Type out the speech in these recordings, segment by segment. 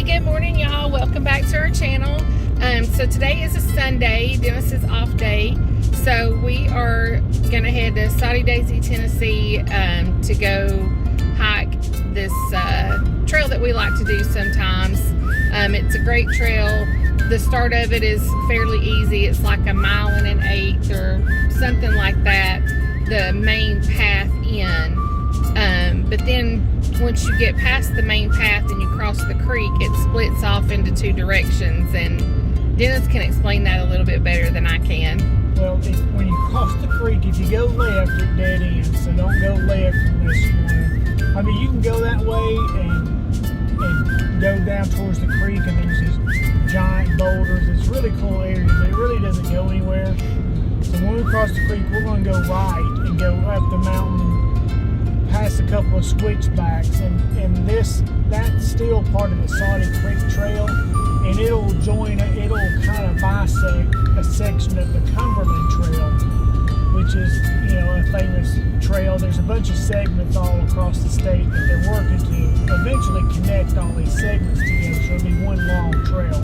Hey, good morning, y'all. Welcome back to our channel. So today is a Sunday, Dennis's off day. So we are gonna head to Soddy, Tennessee to go hike this trail that we like to do sometimes. It's a great trail. The start of it is fairly easy. It's like 1.1 1/8 or something like that, the main path in. But then once you get past the main path and you cross the creek, it splits off into 2 directions, and Dennis can explain that a little bit better than I can. Well, when you cross the creek, if you go left, it dead ends, so don't go left unless you want to. I mean, you can go that way and go down towards the creek, and there's these giant boulders. It's a really cool area, but it really doesn't go anywhere. So when we cross the creek, we're going to go right and go up the mountain past a couple of switchbacks, and that's still part of the Soddy Creek Trail, and it'll kind of bisect a section of the Cumberland Trail, which is, a famous trail. There's a bunch of segments all across the state that they're working to eventually connect all these segments together, so it'll be one long trail.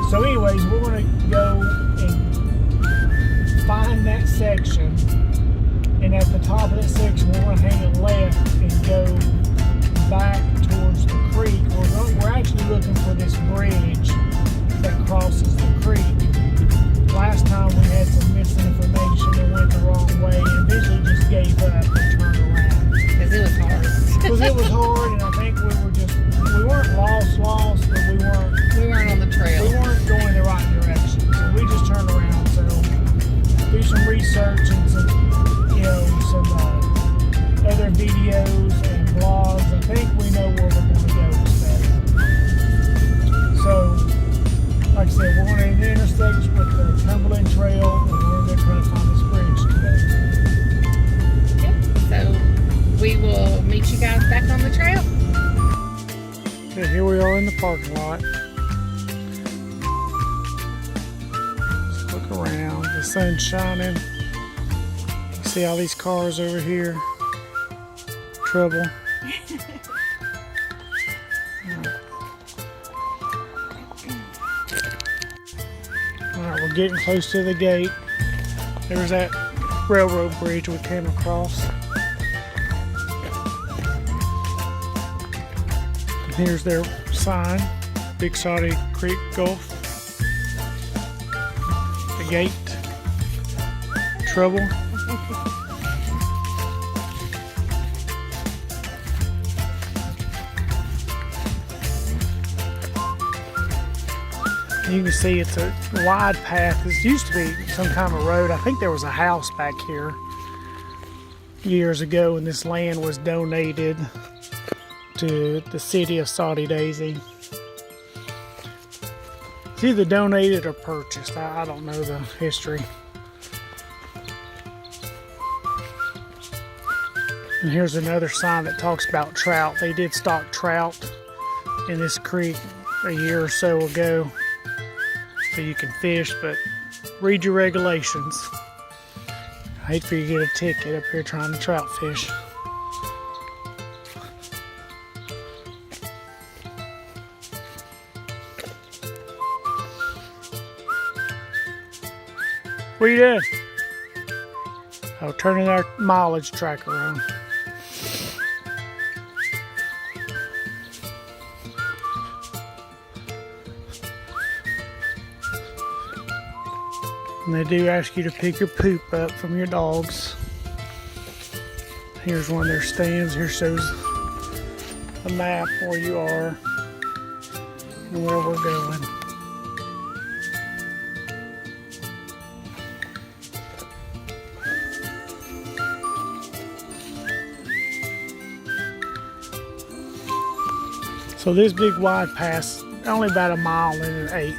So anyways, we're going to go and find that section. And at the top of that section, we're going to hang it left and go back towards the creek. We're actually looking for this bridge that crosses the creek. Last time we had some misinformation and went the wrong way, and eventually just gave up and turned around. Because it was hard. Because it was hard, and I think we weren't lost, but we weren't on the trail. We weren't going the right direction. So we just turned around. So do some research and some other videos and blogs. I think we know where we're going to go instead. So, like I said, we're going to intersect with the Cumberland Trail, and we're going to try to find this bridge today. Yep. So we will meet you guys back on the trail. Okay, here we are in the parking lot. Just look around. The sun's shining. See all these cars over here. Trouble. Alright, we're getting close to the gate. There's that railroad bridge we came across. And here's their sign, Big Soddy Creek Gulf. The gate. Trouble. You can see it's a wide path. This used to be some kind of road. I think there was a house back here years ago, and this land was donated to the city of Soddy Daisy. It's either donated or purchased. I don't know the history. And here's another sign that talks about trout. They did stock trout in this creek a year or so ago, so you can fish, but read your regulations. I hate for you to get a ticket up here trying to trout fish. What are you doing? Oh, turning our mileage tracker on. And they do ask you to pick your poop up from your dogs. Here's one of their stands. Here shows a map where you are and where we're going. So this big wide pass, only about 1.1 1/8.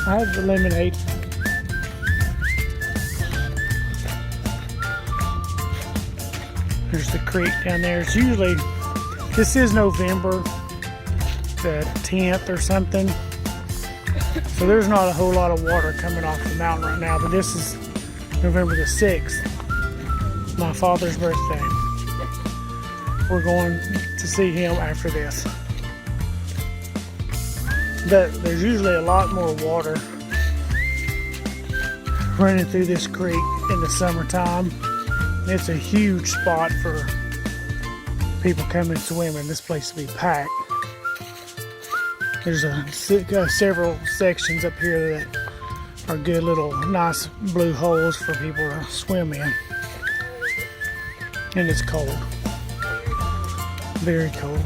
I have the lemonade. There's the creek down there. It's usually, this is November the 10th or something. So there's not a whole lot of water coming off the mountain right now, but this is November the 6th, my father's birthday. We're going to see him after this. But there's usually a lot more water running through this creek in the summertime. It's a huge spot for people coming swimming. This place will be packed. There's several sections up here that are good little nice blue holes for people to swim in. And it's cold. Very cold.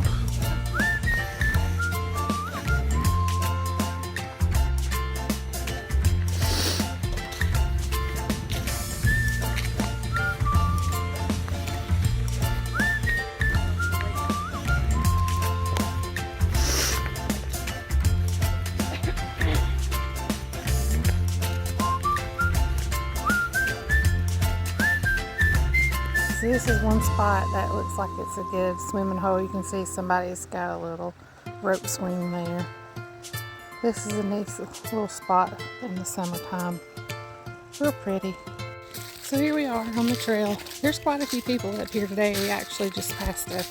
So this is one spot that looks like it's a good swimming hole. You can see somebody's got a little rope swing there. This is a nice little spot in the summertime. Real pretty. So here we are on the trail. There's quite a few people up here today. We actually just passed a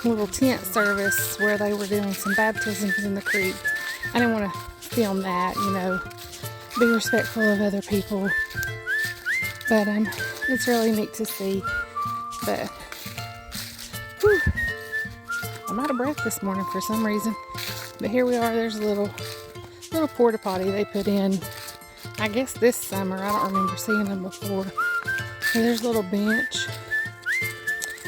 little tent service where they were doing some baptisms in the creek. I didn't want to film that, you know, be respectful of other people. But it's really neat to see. But whew, I'm out of breath this morning for some reason. But here we are. There's a little porta potty they put in, I guess this summer. I don't remember seeing them before. And there's a little bench.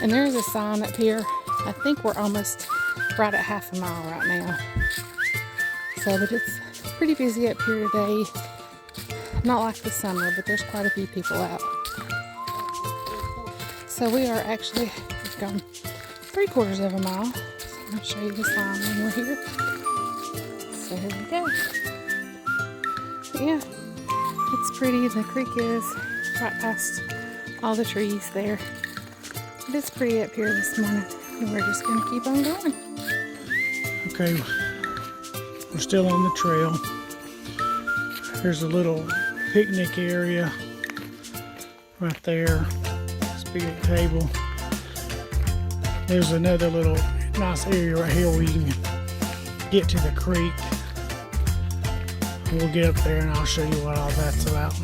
And there's a sign up here. I think we're almost right at half a mile right now. So, but it's pretty busy up here today. Not like the summer, but there's quite a few people out. So we are actually, we've gone 3/4 of a mile. So I'm going to show you the sign when we're here. So here we go. But yeah, it's pretty. The creek is right past all the trees there. But it's pretty up here this morning. And we're just going to keep on going. Okay, we're still on the trail. There's a little picnic area right there. This big table. There's another little nice area right here where you can get to the creek. We'll get up there and I'll show you what all that's about.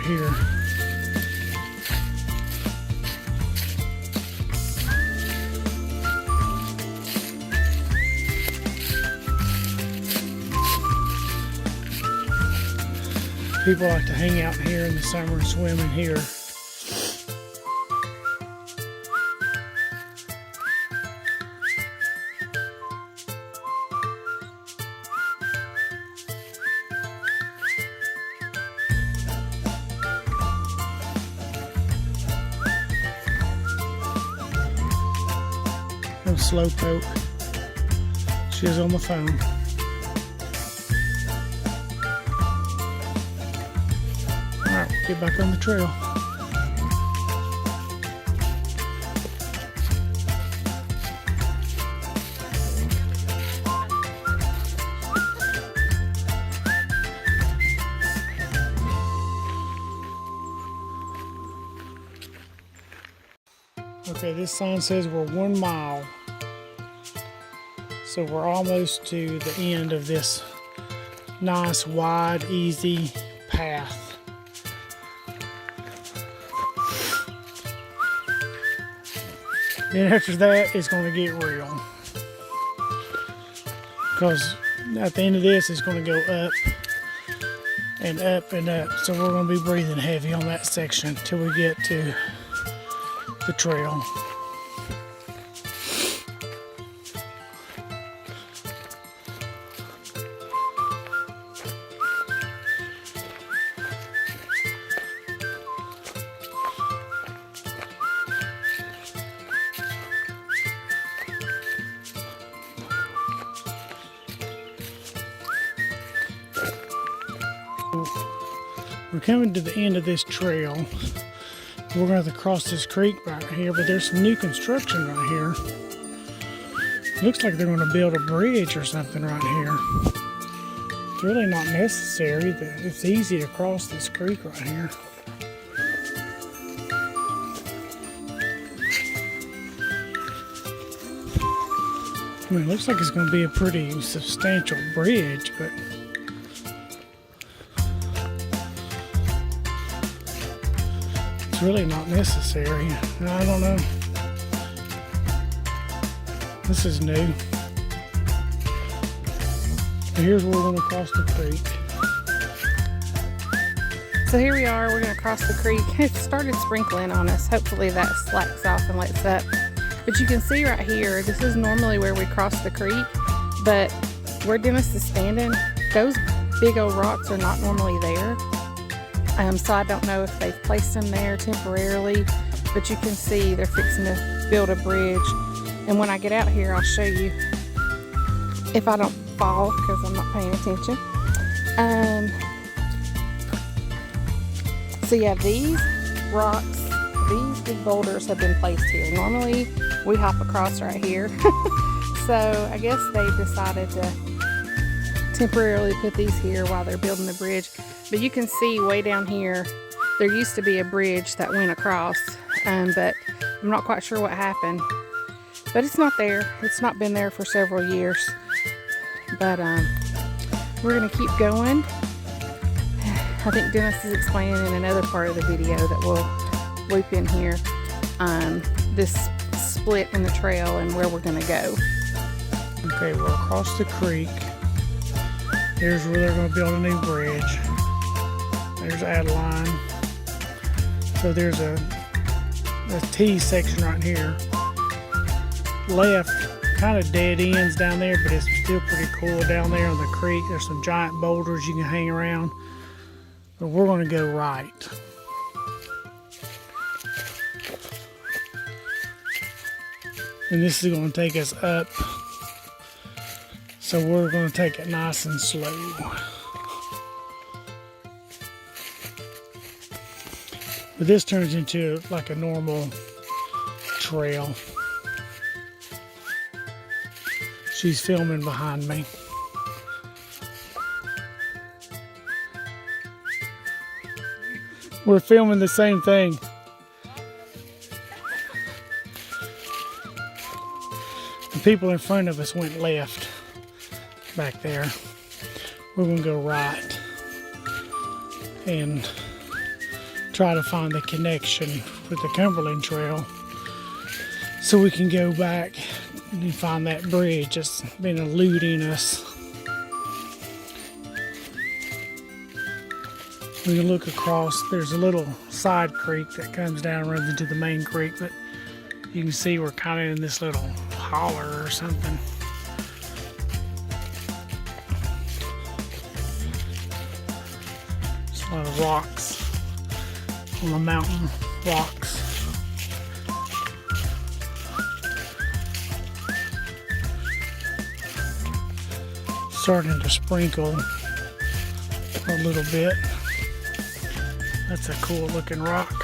Here. People like to hang out here in the summer and swim in here. Slowpoke. She's on the phone. Alright, we'll get back on the trail. Okay, this sign says we're 1 mile. So we're almost to the end of this nice, wide, easy path. Then after that, it's going to get real. Because at the end of this, it's going to go up and up and up. So we're going to be breathing heavy on that section till we get to the trail. We're coming to the end of this trail. We're going to have to cross this creek right here, but there's some new construction right here. Looks like they're going to build a bridge or something right here. It's really not necessary. It's easy to cross this creek right here. I mean, it looks like it's going to be a pretty substantial bridge, but it's really not necessary. I don't know. This is new. Here's where we're going to cross the creek. So here we are, we're going to cross the creek. It started sprinkling on us. Hopefully that slacks off and lets up. But you can see right here, this is normally where we cross the creek, but where Dennis is standing, those big old rocks are not normally there. So I don't know if they've placed them there temporarily, but you can see they're fixing to build a bridge. And when I get out here, I'll show you if I don't fall, because I'm not paying attention. So yeah, these rocks, these big boulders have been placed here. Normally we hop across right here. So I guess they decided to temporarily put these here while they're building the bridge. But you can see way down here, there used to be a bridge that went across, but I'm not quite sure what happened. But it's not there. It's not been there for several years. But we're gonna keep going. I think Dennis is explaining in another part of the video that we'll loop in here, this split in the trail and where we're gonna go. Okay, we're across the creek. Here's where they're gonna build a new bridge. There's Adeline. So there's a T section right here. Left, kind of dead ends down there, but it's still pretty cool down there on the creek. There's some giant boulders you can hang around. But we're going to go right. And this is going to take us up. So we're going to take it nice and slow. But this turns into like a normal trail. She's filming behind me. We're filming the same thing. The people in front of us went left back there. We're going to go right and try to find the connection with the Cumberland Trail so we can go back and find that bridge that's been eluding us. When you look across, there's a little side creek that comes down and runs into the main creek, but you can see we're kind of in this little holler or something. There's a lot of rocks on the mountain, rocks. Starting to sprinkle a little bit. That's a cool looking rock.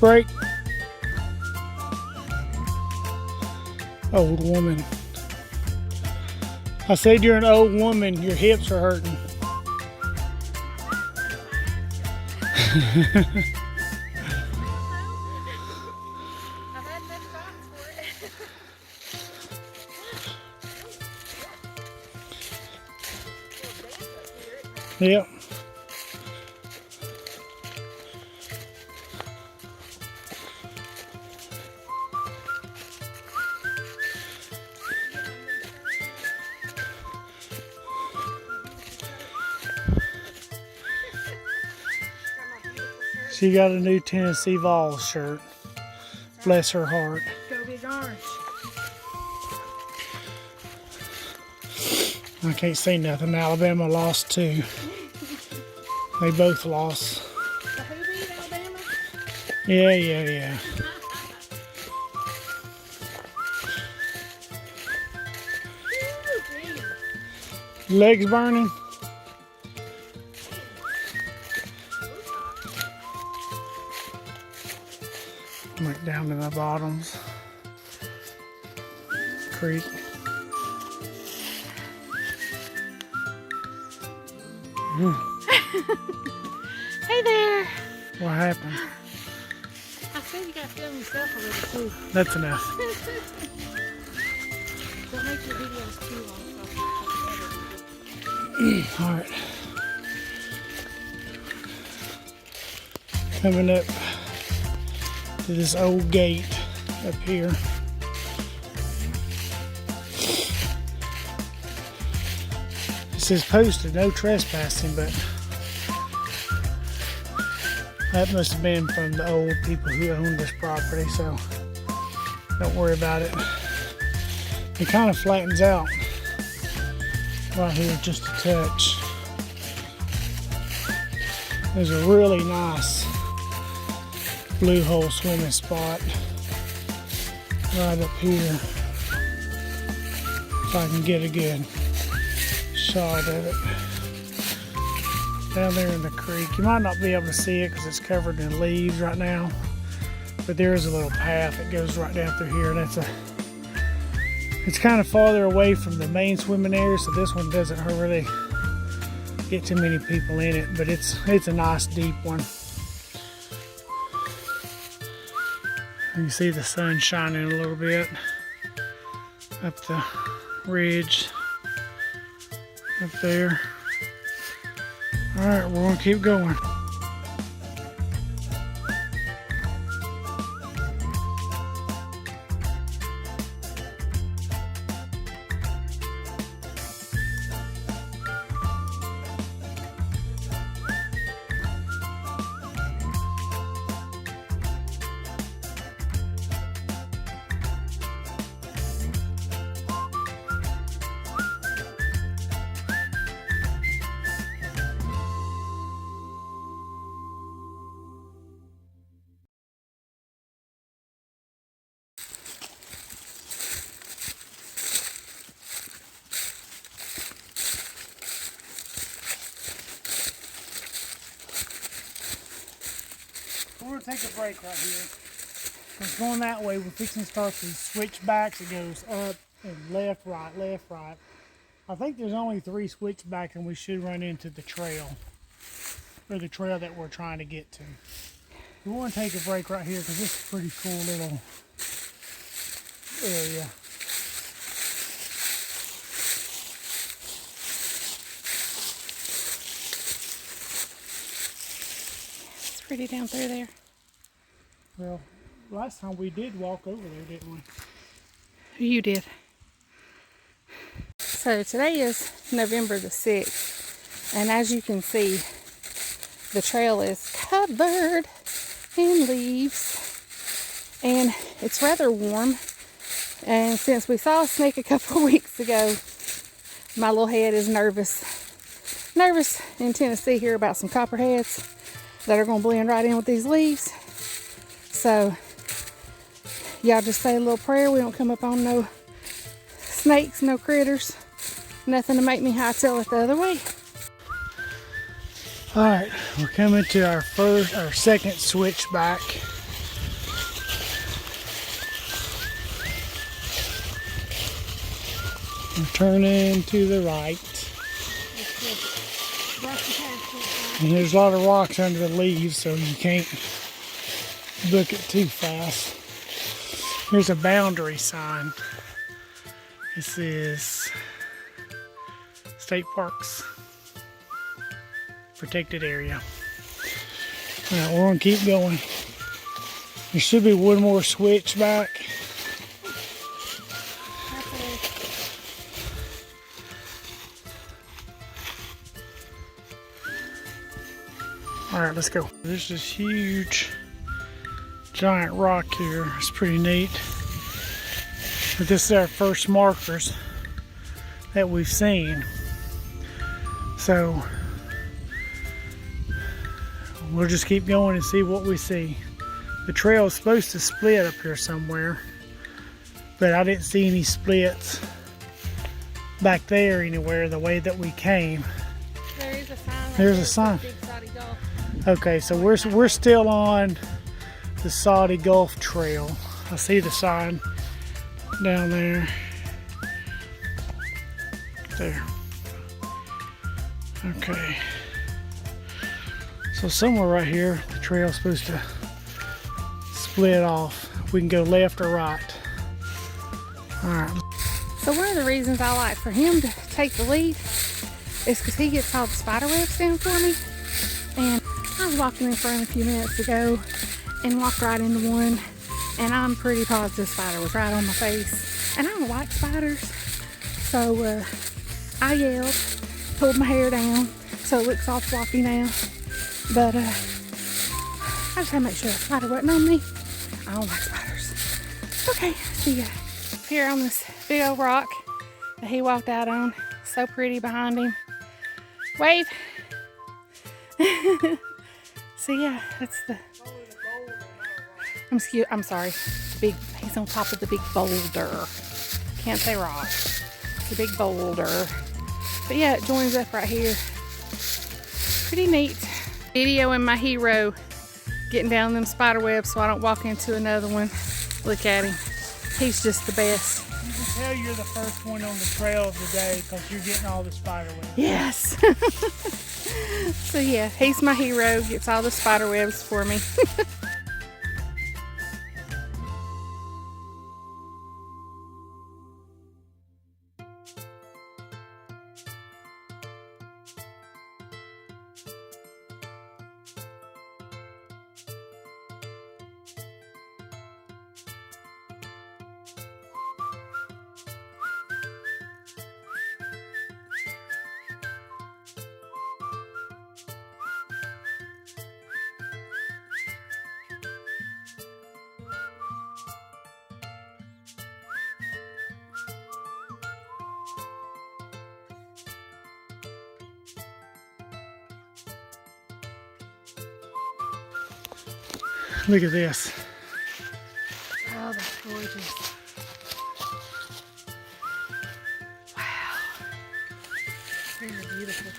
Break. Old woman. I said you're an old woman. Your hips are hurting. I've had enough shots for it. Yep. She got a new Tennessee Vols shirt. Bless her heart. Go Big Orange. I can't say nothing. Alabama lost too. They both lost. So who beat Alabama? Yeah. Legs burning? Went down to the bottoms. Creek. Hey there. What happened? I said you gotta film yourself a little too. That's enough. Don't make your videos too long. Alright. Coming up to this old gate up here. It says posted no trespassing, but that must have been from the old people who owned this property, so don't worry about it. It kind of flattens out right here just a touch. There's a really nice blue hole swimming spot right up here. If I can get a good shot of it. Down there in the creek. You might not be able to see it because it's covered in leaves right now. But there is a little path that goes right down through here, and it's kind of farther away from the main swimming area, so this one doesn't really get too many people in it, but it's a nice deep one. You can see the sun shining a little bit up the ridge up there. All right, we're gonna keep going. We're gonna take a break right here. It's going that way. We're fixing to start these switchbacks. It goes up and left, right, left, right. I think there's only 3 switchbacks, and we should run into the trail, or the trail that we're trying to get to. We want to take a break right here because this is a pretty cool little area. It's pretty down through there. Well, last time we did walk over there, didn't we? You did. So today is November the 6th, and as you can see, the trail is covered in leaves, and it's rather warm. And since we saw a snake a couple of weeks ago, my little head is nervous in Tennessee here about some copperheads that are going to blend right in with these leaves. So y'all just say a little prayer we don't come up on no snakes, no critters, nothing to make me hightail it the other way. All right, we're coming to our second switchback. And turn in to the right. And there's a lot of rocks under the leaves, so you can't book it too fast. Here's a boundary sign. This is State Parks protected area. Alright, we're gonna keep going. There should be one more switch back. Alright, let's go. There's this huge giant rock here. It's pretty neat. But this is our first markers that we've seen. So we'll just keep going and see what we see. The trail is supposed to split up here somewhere, but I didn't see any splits back there anywhere the way that we came. There is a sign. There's a sign. Big Soddy Gulf. Okay, so we're still on the Soddy Gulf Trail. I see the sign down there. There. Okay. So somewhere right here, the trail's supposed to split off. We can go left or right. Alright. So one of the reasons I like for him to take the lead is because he gets all the spider webs down for me. And I was walking in front a few minutes ago and walked right into one, and I'm pretty positive spider was right on my face. And I don't like spiders, so I yelled, pulled my hair down so it looks all floppy now. But I just had to make sure a spider wasn't on me. I don't like spiders. Okay, see ya. Here on this big old rock that he walked out on. So pretty behind him. Wave. So yeah, that's the. I'm sorry. Big. He's on top of the big boulder. Can't say rock. The big boulder. But yeah, it joins up right here. Pretty neat. Videoing my hero getting down them spider webs so I don't walk into another one. Look at him. He's just the best. You can tell you're the first one on the trail of the day because you're getting all the spider webs. Yes. So yeah, he's my hero. Gets all the spider webs for me. Look at this. Oh, that's gorgeous. Wow. Very beautiful.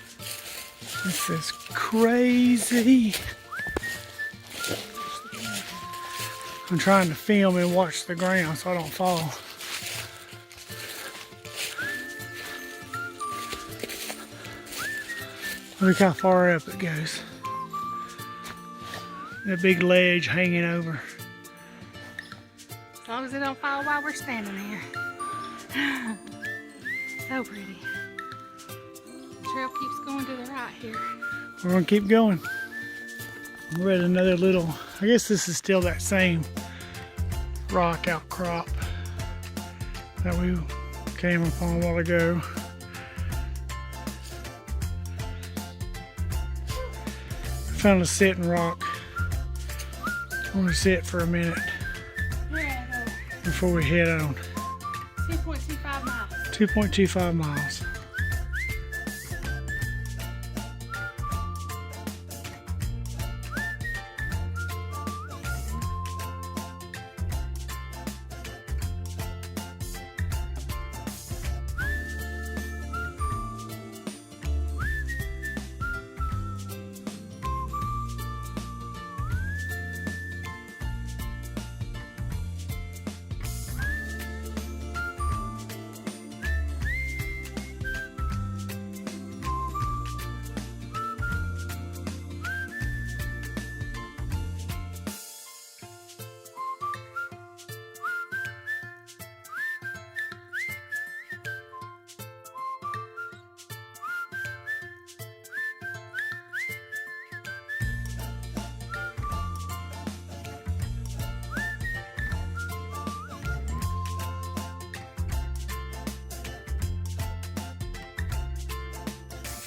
This is crazy. I'm trying to film and watch the ground so I don't fall. Look how far up it goes. That big ledge hanging over. As long as it don't fall while we're standing there. So pretty. The trail keeps going to the right here. We're gonna keep going. We're at another little, I guess this is still that same rock outcrop that we came upon a while ago. I found a sitting rock. I'm gonna sit for a minute before we head on. 2.25 miles. 2.25 miles.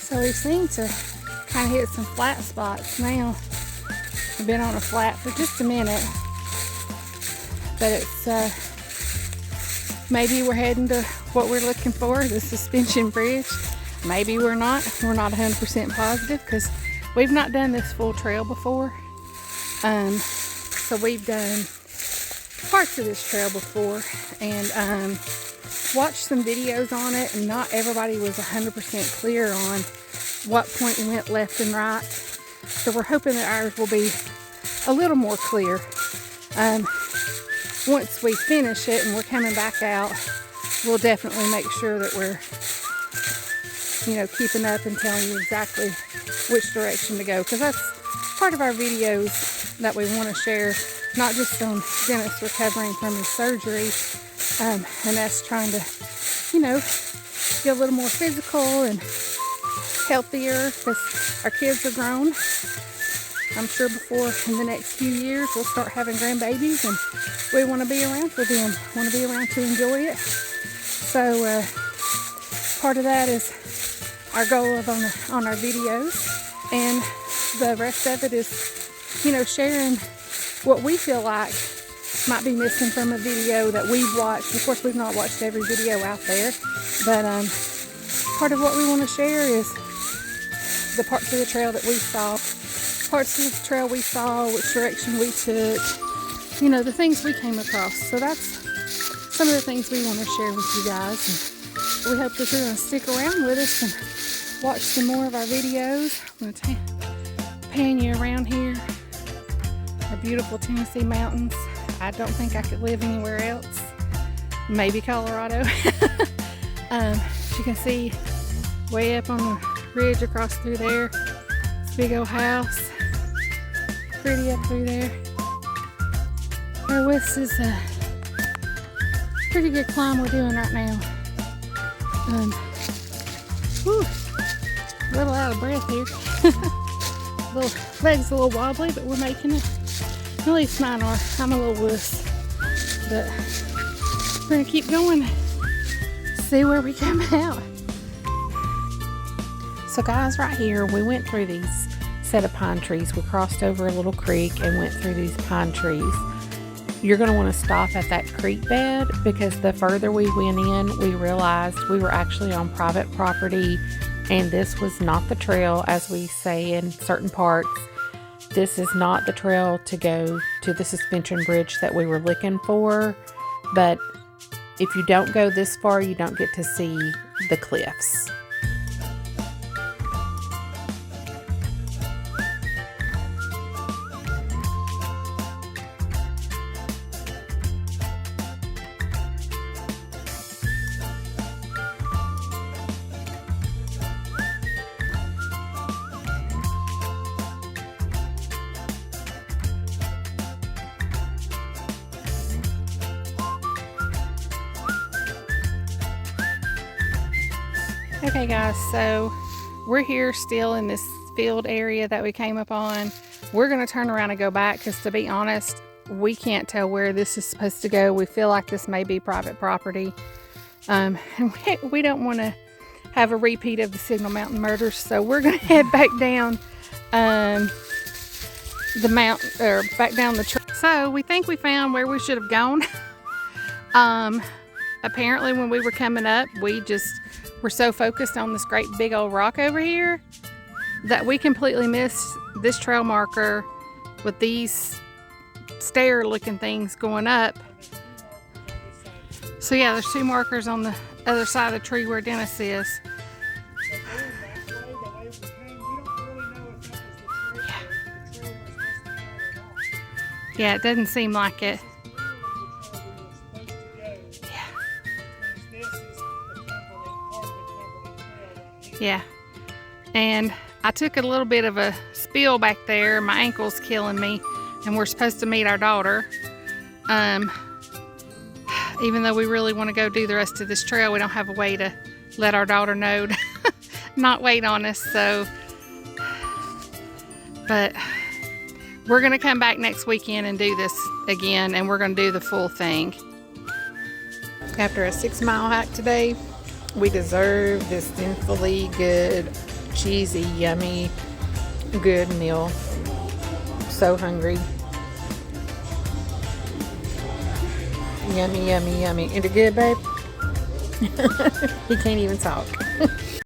So we seem to kind of hit some flat spots now. We've been on a flat for just a minute, but it's maybe we're heading to what we're looking for, the suspension bridge. Maybe we're not. We're not 100% positive because we've not done this full trail before. So we've done parts of this trail before and watched some videos on it, and not everybody was 100% clear on what point we went left and right. So we're hoping that ours will be a little more clear. Once we finish it and we're coming back out, we'll definitely make sure that we're, you know, keeping up and telling you exactly which direction to go, because that's part of our videos that we want to share, not just on Dennis recovering from his surgery and us trying to, you know, get a little more physical and healthier because our kids are grown. I'm sure before in the next few years we'll start having grandbabies, and we want to be around for them, want to be around to enjoy it. So part of that is our goal of on our videos, and the rest of it is, you know, sharing what we feel like might be missing from a video that we've watched. Of course, we've not watched every video out there, but part of what we want to share is the parts of the trail that we saw, parts of the trail we saw, which direction we took, you know, the things we came across. So that's some of the things we want to share with you guys, and we hope that you're going to stick around with us and watch some more of our videos. I'm going to pan you around here. Our beautiful Tennessee mountains. I don't think I could live anywhere else. Maybe Colorado. As you can see, way up on the ridge across through there, this big old house. Pretty up through there. This is a pretty good climb we're doing right now. Whew, a little out of breath here. Legs a little wobbly, but we're making it. At least mine are. I'm a little wuss. But we're going to keep going. See where we come out. So guys, right here, we went through these set of pine trees. We crossed over a little creek and went through these pine trees. You're going to want to stop at that creek bed, because the further we went in, we realized we were actually on private property, and this was not the trail, as we say in certain parts. This is not the trail to go to the suspension bridge that we were looking for, but if you don't go this far, you don't get to see the cliffs. Okay guys, so we're here still in this field area that we came up on. We're going to turn around and go back, because to be honest, we can't tell where this is supposed to go. We feel like this may be private property. And we don't want to have a repeat of the Signal Mountain murders, so we're going to head back down the mountain, or back down the trail. So we think we found where we should have gone. Apparently when we were coming up, we just were so focused on this great big old rock over here that we completely missed this trail marker with these stair looking things going up. So yeah, there's two markers on the other side of the tree where Dennis is. Yeah, it doesn't seem like it. Yeah, and I took a little bit of a spill back there. My ankle's killing me, and we're supposed to meet our daughter. Even though we really want to go do the rest of this trail, we don't have a way to let our daughter know to not wait on us. So, but we're going to come back next weekend and do this again, and we're going to do the full thing. After a 6-mile hike today, we deserve this sinfully good cheesy, yummy, good meal. So hungry. Yummy, yummy, yummy. Ain't it good, babe? He can't even talk.